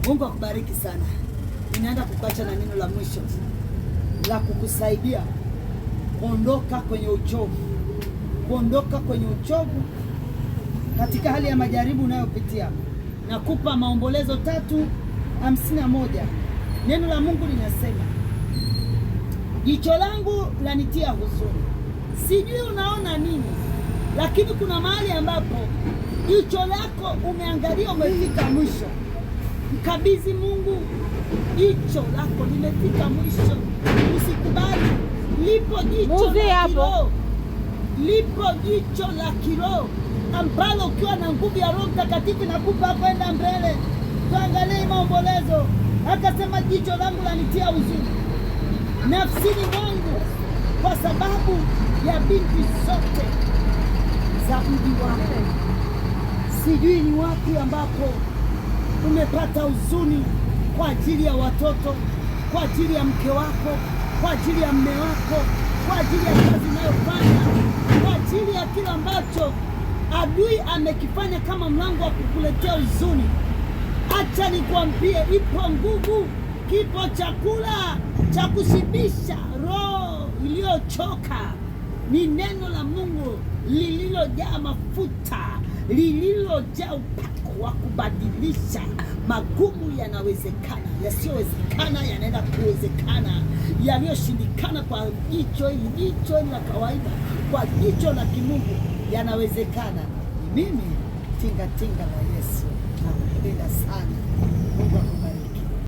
Mungu akubariki sana. Ninaenda kukacha na neno la mwisho la kukusaidia kuondoka kwenye uchovu, kuondoka kwenye uchovu katika hali ya majaribu unayopitia. Nakupa Maombolezo 3:51. Neno la Mungu linasema, jicho langu lanitia huzuni. Sijui unaona nini, lakini kuna mahali ambapo jicho lako umeangalia, umefika mwisho. Mkabidhi Mungu, jicho lako limefika mwisho. Usikubali. Lipo jicho la kiroho, lipo jicho la kiroho ambalo ukiwa na nguvu ya Roho Mtakatifu nakupa kwenda mbele. Tuangalie Maombolezo, akasema jicho langu lanitia huzuni nafsini mwangu kwa sababu ya binti zote za mji wako. Sijui ni wapi ambapo umepata huzuni kwa ajili ya watoto, kwa ajili ya mke wako, kwa ajili ya mme wako, kwa ajili ya kazi unayofanya, kwa ajili ya kila ambacho adui amekifanya kama mlango wa kukuletea huzuni. Acha nikwambie, ipo nguvu, kipo chakula cha kushibisha roho iliyochoka. Ni neno la Mungu lililojaa mafuta, lililojaa upako wa kubadilisha. Magumu yanawezekana, yasiyowezekana yanaenda kuwezekana, yaliyoshindikana kwa jicho hili la kawaida, kwa jicho la kimungu yanawezekana. Mimi tinga la Yesu nakupenda sana. Mungu